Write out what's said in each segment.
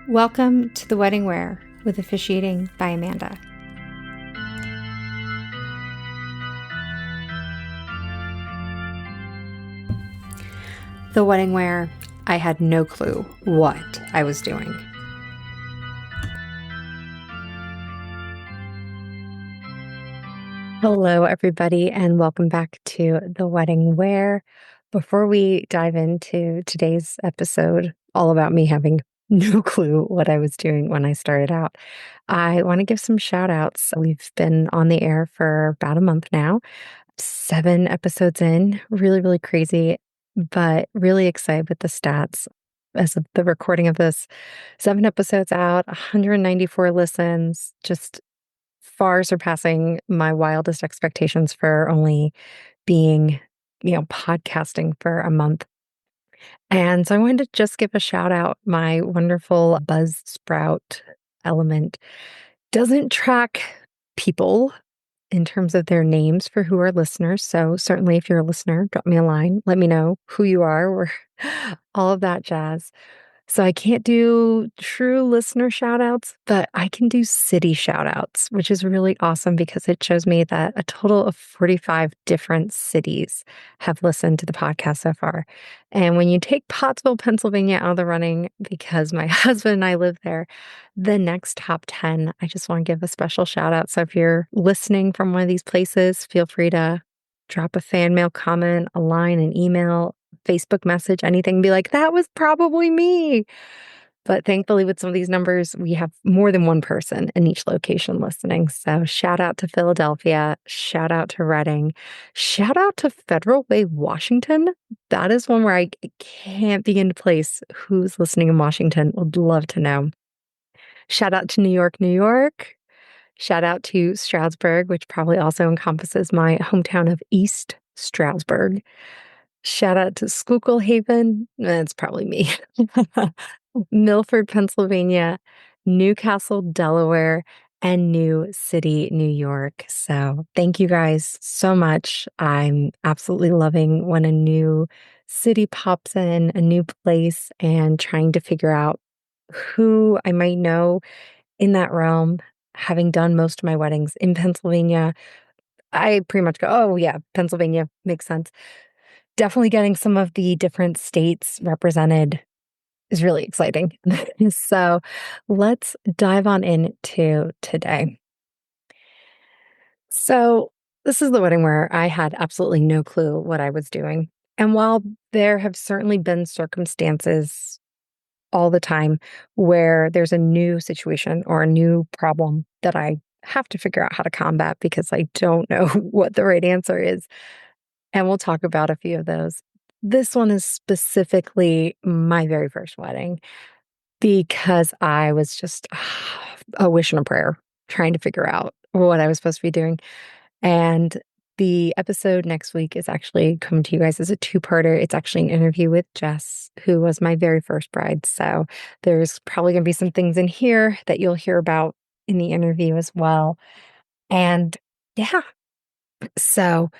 Welcome to The Wedding Wear with Officiating by Amanda. The Wedding Wear, I had no clue what I was doing. Hello, everybody, and welcome back to The Wedding Wear. Before we dive into today's episode, all about me having no clue what I was doing when I started out, I want to give some shout outs. We've been on the air for about a month now, 7 episodes in, really crazy, but really excited with the stats. As of the recording of this, 7 episodes out, 194 listens, just far surpassing my wildest expectations for only being, podcasting for a month. And so I wanted to just give a shout out. My wonderful Buzzsprout element doesn't track people in terms of their names for who are listeners. So certainly if you're a listener, drop me a line, let me know who you are, or all of that jazz. So I can't do true listener shout outs, but I can do city shout outs, which is really awesome because it shows me that a total of 45 different cities have listened to the podcast so far. And when you take Pottsville, Pennsylvania out of the running, because my husband and I live there, the next top 10, I just want to give a special shout out. So if you're listening from one of these places, feel free to drop a fan mail comment, a line, an email, Facebook message, anything, be like, that was probably me. But thankfully, with some of these numbers, we have more than one person in each location listening. So shout out to Philadelphia, shout out to Reading, shout out to Federal Way, Washington. That is one where I can't begin to place who's listening in Washington. Would love to know. Shout out to New York, New York. Shout out to Stroudsburg, which probably also encompasses my hometown of East Stroudsburg. Shout out to Schuylkill Haven. That's probably me. Milford, Pennsylvania, Newcastle, Delaware, and New City, New York. So thank you guys so much. I'm absolutely loving when a new city pops in, a new place, and trying to figure out who I might know in that realm. Having done most of my weddings in Pennsylvania, I pretty much go, oh yeah, Pennsylvania makes sense. Definitely getting some of the different states represented is really exciting. So let's dive on into today. So this is the wedding where I had absolutely no clue what I was doing. And while there have certainly been circumstances all the time where there's a new situation or a new problem that I have to figure out how to combat because I don't know what the right answer is, and we'll talk about a few of those. This one is specifically my very first wedding because I was just a wish and a prayer trying to figure out what I was supposed to be doing. And the episode next week is actually coming to you guys as a two-parter. It's actually an interview with Jess, who was my very first bride. So there's probably going to be some things in here that you'll hear about in the interview as well. And yeah, so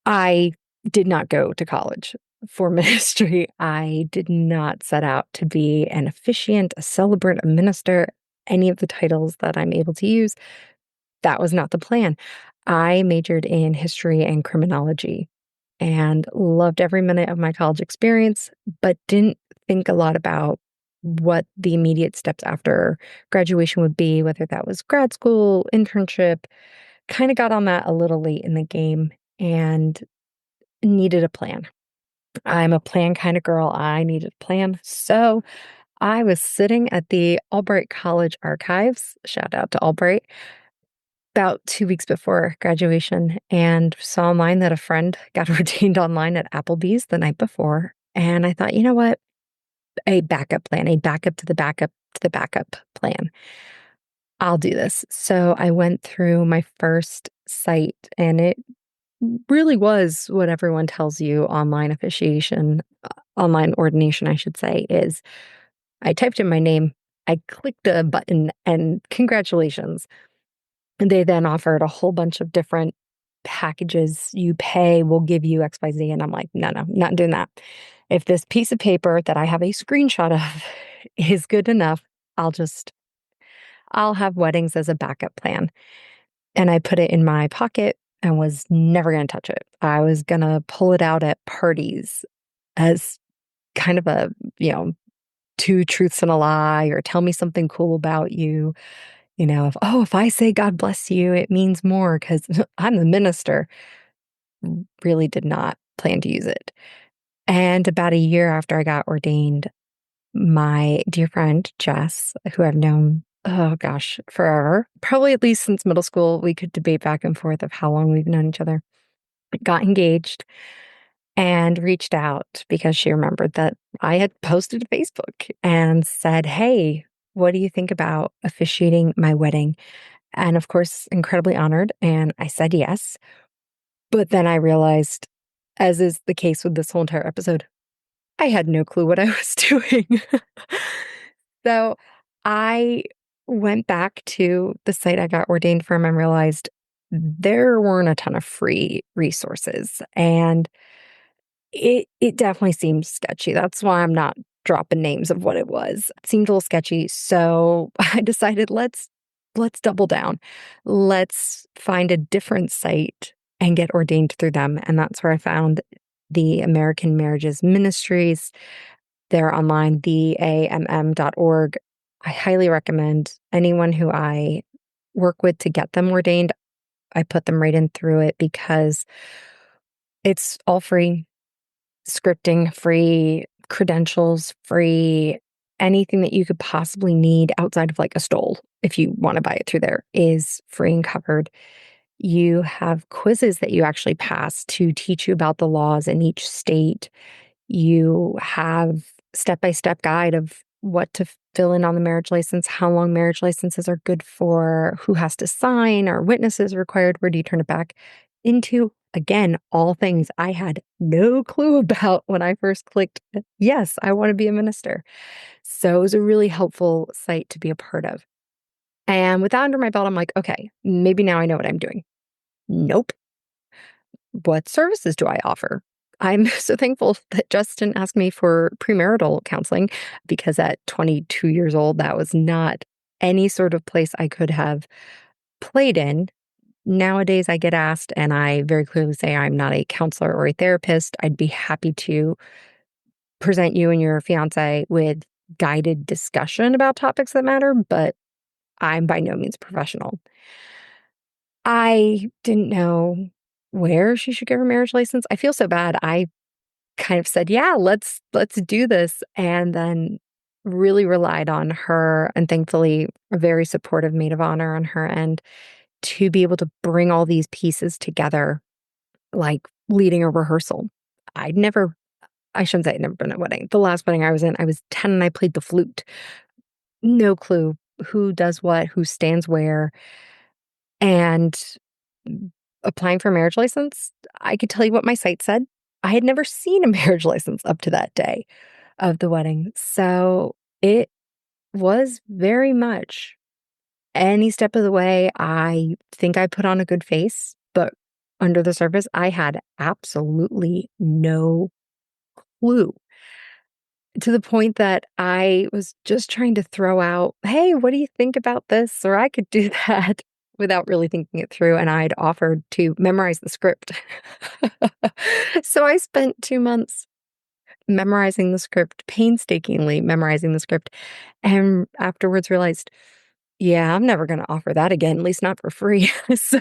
I did not go to college for ministry. I did not set out to be an officiant, a celebrant, a minister, any of the titles that I'm able to use. That was not the plan. I majored in history and criminology and loved every minute of my college experience, but didn't think a lot about what the immediate steps after graduation would be, whether that was grad school, internship. Kind of got on that a little late in the game and needed a plan. I'm a plan kind of girl. I needed a plan. So I was sitting at the Albright College archives, shout out to Albright, about 2 weeks before graduation, and saw online that a friend got ordained online at Applebee's the night before. And I thought, you know what? A backup plan, a backup to the backup to the backup plan. I'll do this. So I went through my first site, and it really was what everyone tells you online officiation, online ordination, I should say, is. I typed in my name, I clicked a button, and congratulations. And they then offered a whole bunch of different packages. You pay, we'll give you XYZ. And I'm like, no, not doing that. If this piece of paper that I have a screenshot of is good enough. I'll just I'll have weddings as a backup plan. And I put it in my pocket and was never gonna touch it. I was gonna pull it out at parties as kind of a, you know, 2 truths and a lie, or tell me something cool about you. If I say God bless you, it means more because I'm the minister. Really did not plan to use it. And about a year after I got ordained, my dear friend Jess, who I've known, oh gosh, forever, probably at least since middle school, we could debate back and forth of how long we've known each other, got engaged and reached out because she remembered that I had posted to Facebook and said, "Hey, what do you think about officiating my wedding?" And of course, incredibly honored. And I said yes. But then I realized, as is the case with this whole entire episode, I had no clue what I was doing. So I went back to the site I got ordained from and realized there weren't a ton of free resources. And it definitely seems sketchy. That's why I'm not dropping names of what it was. It seemed a little sketchy, so I decided let's double down. Let's find a different site and get ordained through them, and that's where I found the American Marriages Ministries. They're online, theamm.org. I highly recommend anyone who I work with to get them ordained. I put them right in through it because it's all free. Scripting free, credentials free, anything that you could possibly need outside of like a stole, if you want to buy it through there, is free and covered. You have quizzes that you actually pass to teach you about the laws in each state. You have step-by-step guide of what to fill in on the marriage license, how long marriage licenses are good for, who has to sign, are witnesses required, where do you turn it back into? Again, all things I had no clue about when I first clicked, yes, I want to be a minister. So it was a really helpful site to be a part of. And with that under my belt, I'm like, okay, maybe now I know what I'm doing. Nope. What services do I offer? I'm so thankful that Justin asked me for premarital counseling because at 22 years old, that was not any sort of place I could have played in. Nowadays, I get asked, and I very clearly say I'm not a counselor or a therapist. I'd be happy to present you and your fiance with guided discussion about topics that matter, but I'm by no means professional. I didn't know where she should get her marriage license. I feel so bad. I kind of said, "Yeah, let's do this," and then really relied on her, and thankfully a very supportive maid of honor on her end to be able to bring all these pieces together, like leading a rehearsal. I'd never I shouldn't say I'd never been at a wedding. The last wedding I was in, I was 10 and I played the flute. No clue who does what, who stands where, and applying for a marriage license, I could tell you what my site said. I had never seen a marriage license up to that day of the wedding. So it was very much any step of the way. I think I put on a good face, but under the surface, I had absolutely no clue, to the point that I was just trying to throw out, "Hey, what do you think about this?" Or I could do that without really thinking it through. And I'd offered to memorize the script. So I spent 2 months memorizing the script, painstakingly memorizing the script, and afterwards realized, yeah, I'm never going to offer that again, at least not for free. So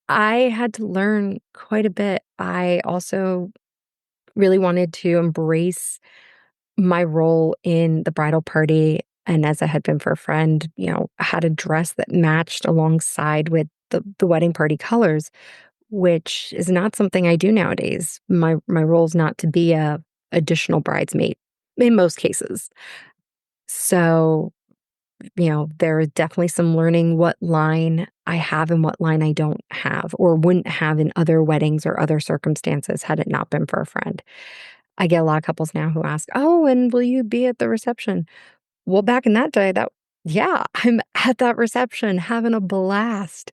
I had to learn quite a bit. I also really wanted to embrace my role in the bridal party, and as I had been for a friend, had a dress that matched alongside with the wedding party colors, which is not something I do nowadays. My role is not to be a additional bridesmaid in most cases. So, there is definitely some learning what line I have and what line I don't have or wouldn't have in other weddings or other circumstances had it not been for a friend. I get a lot of couples now who ask, "Oh, and will you be at the reception?" Well, back in that day, yeah, I'm at that reception having a blast.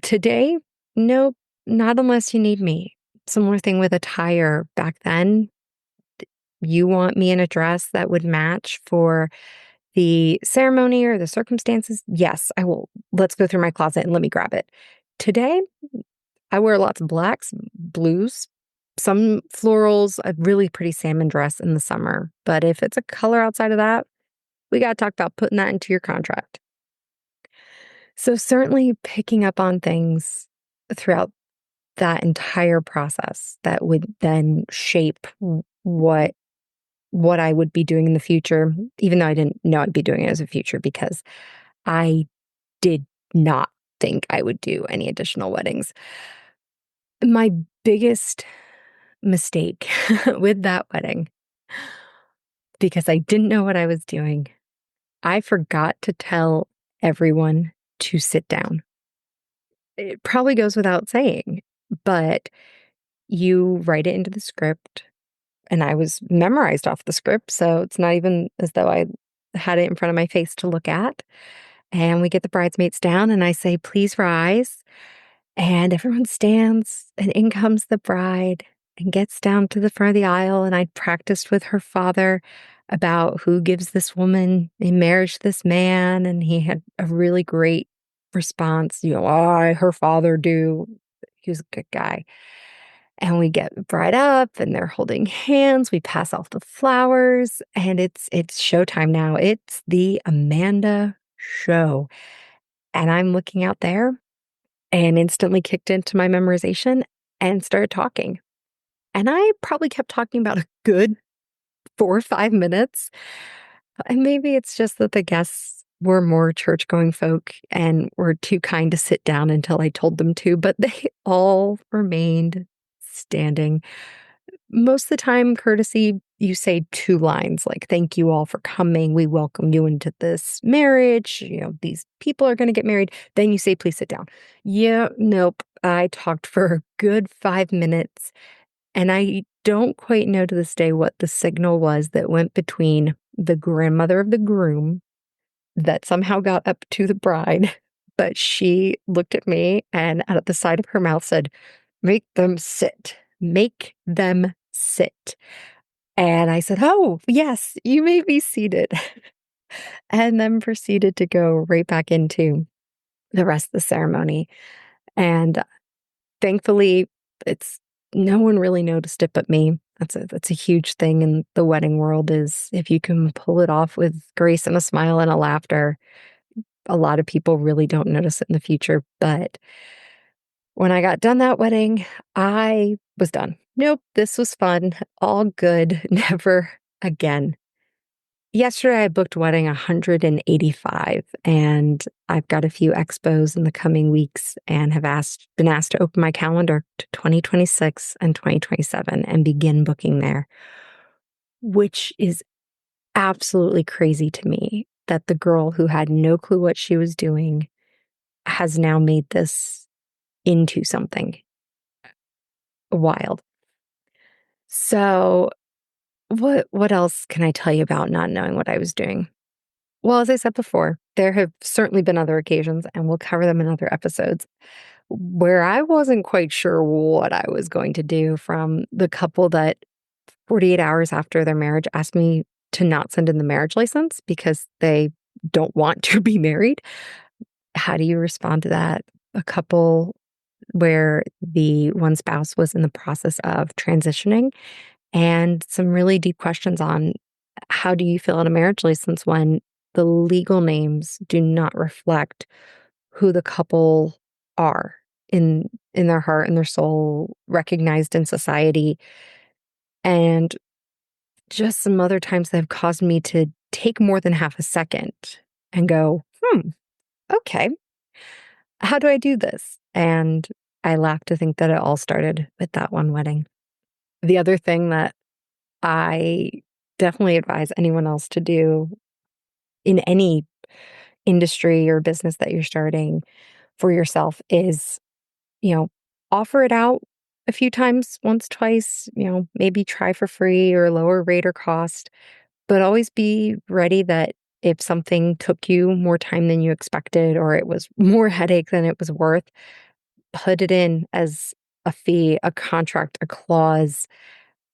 Today, nope, not unless you need me. Similar thing with attire back then. You want me in a dress that would match for the ceremony or the circumstances? Yes, I will. Let's go through my closet and let me grab it. Today, I wear lots of blacks, blues, some florals, a really pretty salmon dress in the summer. But if it's a color outside of that, we got to talk about putting that into your contract. So, certainly picking up on things throughout that entire process that would then shape what I would be doing in the future, even though I didn't know I'd be doing it as a future because I did not think I would do any additional weddings. My biggest mistake with that wedding, because I didn't know what I was doing, I forgot to tell everyone to sit down. It probably goes without saying, but you write it into the script, and I was memorized off the script, so it's not even as though I had it in front of my face to look at. And we get the bridesmaids down, and I say, "Please rise." And everyone stands, and in comes the bride and gets down to the front of the aisle. And I practiced with her father about who gives this woman in marriage to this man. And he had a really great response, I, her father, do. He was a good guy. And we get the bride up and they're holding hands. We pass off the flowers and it's showtime now. It's the Amanda show. And I'm looking out there and instantly kicked into my memorization and started talking. And I probably kept talking about a good 4 or 5 minutes. And maybe it's just that the guests were more church going folk and were too kind to sit down until I told them to, but they all remained standing. Most of the time, courtesy, you say 2 lines like, "Thank you all for coming. We welcome you into this marriage. These people are going to get married." Then you say, "Please sit down." Yeah, nope. I talked for a good 5 minutes, and I don't quite know to this day what the signal was that went between the grandmother of the groom that somehow got up to the bride, but she looked at me and out of the side of her mouth said, "Make them sit. Make them sit." And I said, "Oh, yes, you may be seated." And then proceeded to go right back into the rest of the ceremony. And thankfully, it's no one really noticed it but me. That's a huge thing in the wedding world is if you can pull it off with grace and a smile and a laughter, a lot of people really don't notice it in the future. But when I got done that wedding, I was done. Nope, this was fun. All good. Never again. Yesterday, I booked wedding 185, and I've got a few expos in the coming weeks and have been asked to open my calendar to 2026 and 2027 and begin booking there, which is absolutely crazy to me that the girl who had no clue what she was doing has now made this into something wild. So, what else can I tell you about not knowing what I was doing? Well, as I said before, there have certainly been other occasions, and we'll cover them in other episodes, where I wasn't quite sure what I was going to do, from the couple that 48 hours after their marriage asked me to not send in the marriage license because they don't want to be married. How do you respond to that? A couple where the one spouse was in the process of transitioning, and some really deep questions on how do you fill out a marriage license when the legal names do not reflect who the couple are in their heart and their soul, recognized in society, and just some other times that have caused me to take more than half a second and go, okay, how do I do this? And I laugh to think that it all started with that one wedding. The other thing that I definitely advise anyone else to do in any industry or business that you're starting for yourself is, you know, offer it out a few times, once, twice, maybe try for free or lower rate or cost, but always be ready that if something took you more time than you expected or it was more headache than it was worth, put it in as a fee, a contract, a clause.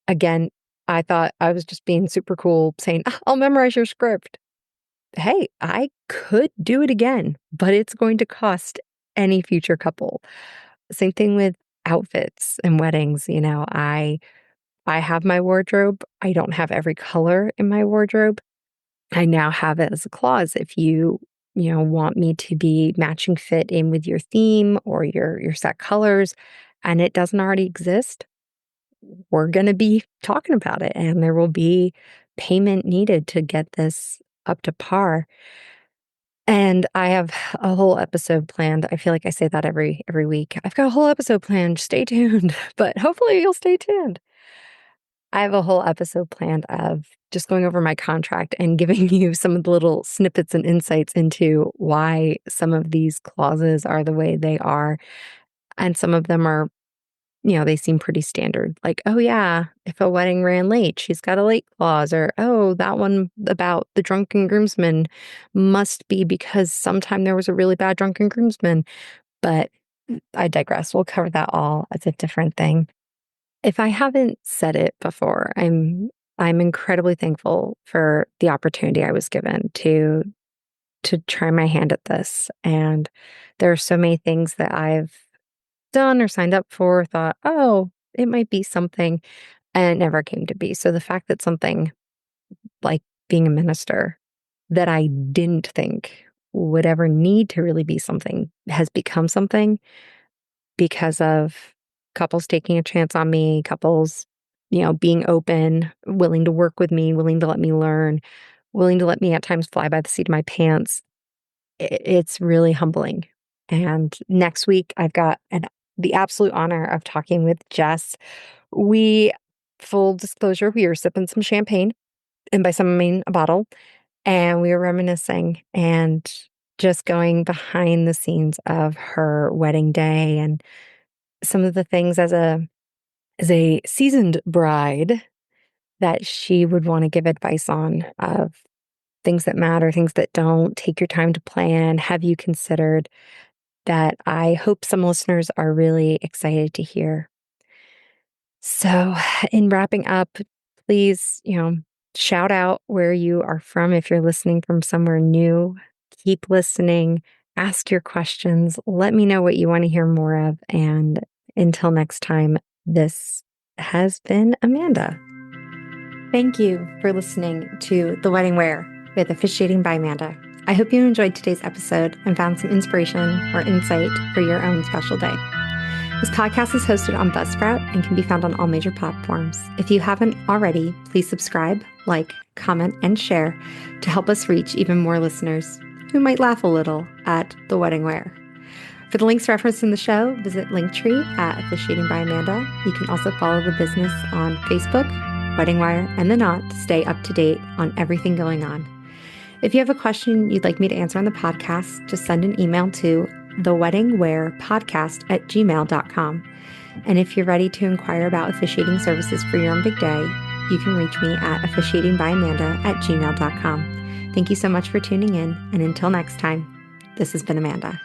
Again, I thought I was just being super cool saying, "Ah, I'll memorize your script." Hey, I could do it again, but it's going to cost any future couple. Same thing with outfits and weddings, I have my wardrobe. I don't have every color in my wardrobe. I now have it as a clause. If you want me to be matching fit in with your theme or your set colors and it doesn't already exist, we're going to be talking about it and there will be payment needed to get this up to par. And I have a whole episode planned. I feel like I say that every week. I've got a whole episode planned. Stay tuned, but hopefully you'll stay tuned. I have a whole episode planned of just going over my contract and giving you some of the little snippets and insights into why some of these clauses are the way they are. And some of them are, they seem pretty standard. Like, oh, yeah, if a wedding ran late, she's got a late clause. Or, oh, that one about the drunken groomsman must be because sometime there was a really bad drunken groomsman. But I digress. We'll cover that all as a different thing. If I haven't said it before, I'm incredibly thankful for the opportunity I was given to try my hand at this. And there are so many things that I've done or signed up for, thought, oh, it might be something, and it never came to be. So the fact that something like being a minister that I didn't think would ever need to really be something has become something because of couples taking a chance on me, couples, being open, willing to work with me, willing to let me learn, willing to let me at times fly by the seat of my pants. It's really humbling. And next week, I've got the absolute honor of talking with Jess. Full disclosure, we were sipping some champagne, and by some I mean a bottle, and we were reminiscing and just going behind the scenes of her wedding day and some of the things as a seasoned bride that she would want to give advice on of things that matter, things that don't, take your time to plan, have you considered, that I hope some listeners are really excited to hear. So, in wrapping up, please, shout out where you are from if you're listening from somewhere new. Keep listening, ask your questions, let me know what you want to hear more of. And until next time, this has been Amanda. Thank you for listening to The Wedding Wear with Officiating by Amanda. I hope you enjoyed today's episode and found some inspiration or insight for your own special day. This podcast is hosted on Buzzsprout and can be found on all major platforms. If you haven't already, please subscribe, like, comment, and share to help us reach even more listeners who might laugh a little at The Wedding Wear. For the links referenced in the show, visit Linktree at Officiating by Amanda. You can also follow the business on Facebook, Wedding Wire, and The Knot to stay up to date on everything going on. If you have a question you'd like me to answer on the podcast, just send an email to theweddingwearpodcast@gmail.com. And if you're ready to inquire about officiating services for your own big day, you can reach me at officiatingbyamanda@gmail.com. Thank you so much for tuning in, and until next time, this has been Amanda.